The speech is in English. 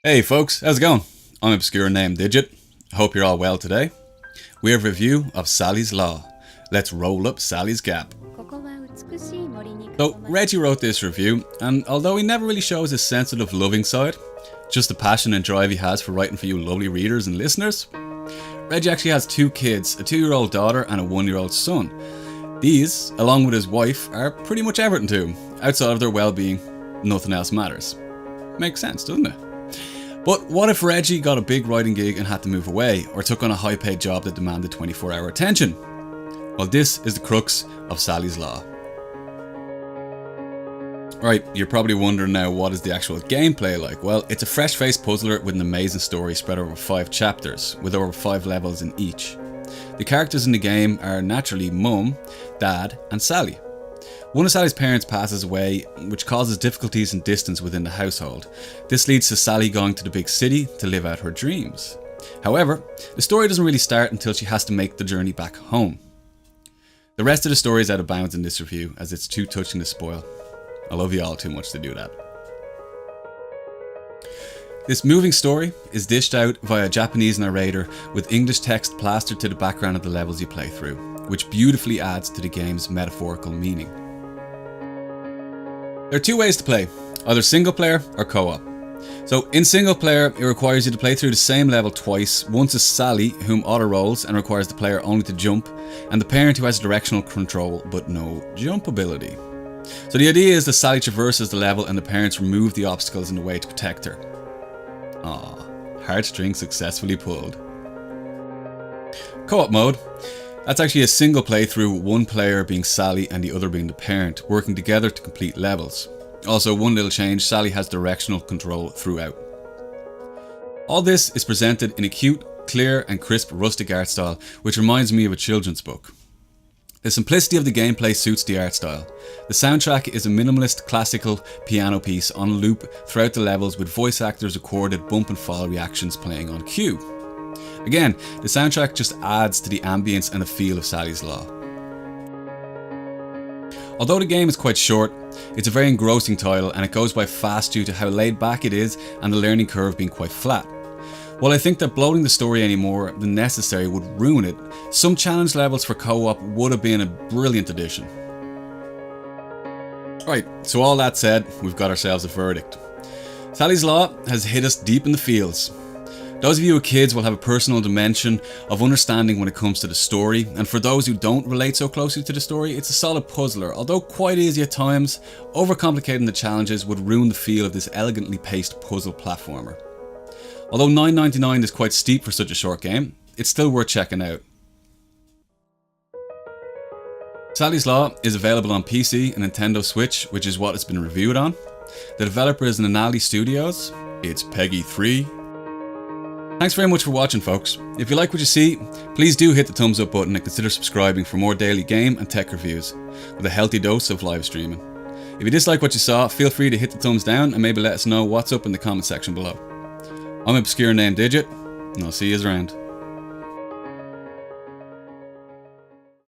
Hey folks, how's it going? I'm Obscure Name Digit. Hope you're all well today. We have a review of Sally's Law. Let's roll up Sally's Gap. So, Reggie wrote this review, and although he never really shows his sensitive, loving side, just the passion and drive he has for writing for you lovely readers and listeners, Reggie actually has two kids, a 2-year-old daughter and a 1-year-old son. These, along with his wife, are pretty much everything to him. Outside of their well-being, nothing else matters. Makes sense, doesn't it? But what if Reggie got a big writing gig and had to move away, or took on a high-paid job that demanded 24-hour attention? Well, this is the crux of Sally's Law. Right, you're probably wondering now, what is the actual gameplay like? Well, it's a fresh-faced puzzler with an amazing story spread over 5 chapters, with over 5 levels in each. The characters in the game are naturally Mum, Dad, and Sally. One of Sally's parents passes away, which causes difficulties and distance within the household. This leads to Sally going to the big city to live out her dreams. However, the story doesn't really start until she has to make the journey back home. The rest of the story is out of bounds in this review, as it's too touching to spoil. I love you all too much to do that. This moving story is dished out via a Japanese narrator with English text plastered to the background of the levels you play through, which beautifully adds to the game's metaphorical meaning. There are 2 ways to play, either single player or co-op. So in single player, it requires you to play through the same level twice, once as Sally, whom auto-rolls and requires the player only to jump, and the parent who has directional control but no jump ability. So the idea is that Sally traverses the level and the parents remove the obstacles in the way to protect her. Heartstring successfully pulled. Co-op mode. That's actually a single playthrough, one player being Sally and the other being the parent, working together to complete levels. Also, one little change, Sally has directional control throughout. All this is presented in a cute, clear and crisp rustic art style, which reminds me of a children's book. The simplicity of the gameplay suits the art style. The soundtrack is a minimalist classical piano piece on loop throughout the levels, with voice actors recorded bump and fall reactions playing on cue. Again, the soundtrack just adds to the ambience and the feel of Sally's Law. Although the game is quite short, it's a very engrossing title and it goes by fast due to how laid back it is and the learning curve being quite flat. While I think that bloating the story any more than necessary would ruin it, some challenge levels for co-op would have been a brilliant addition. Right, so all that said, we've got ourselves a verdict. Sally's Law has hit us deep in the feels. Those of you with kids will have a personal dimension of understanding when it comes to the story, and for those who don't relate so closely to the story, it's a solid puzzler. Although quite easy at times, overcomplicating the challenges would ruin the feel of this elegantly paced puzzle platformer. Although $9.99 is quite steep for such a short game, it's still worth checking out. Sally's Law is available on PC and Nintendo Switch, which is what it's been reviewed on. The developer is Nanali Studios. It's Peggy 3. Thanks very much for watching, folks. If you like what you see, please do hit the thumbs up button and consider subscribing for more daily game and tech reviews, with a healthy dose of live streaming. If you dislike what you saw, feel free to hit the thumbs down and maybe let us know what's up in the comment section below. I'm Obscure Name Digit, and I'll see you around.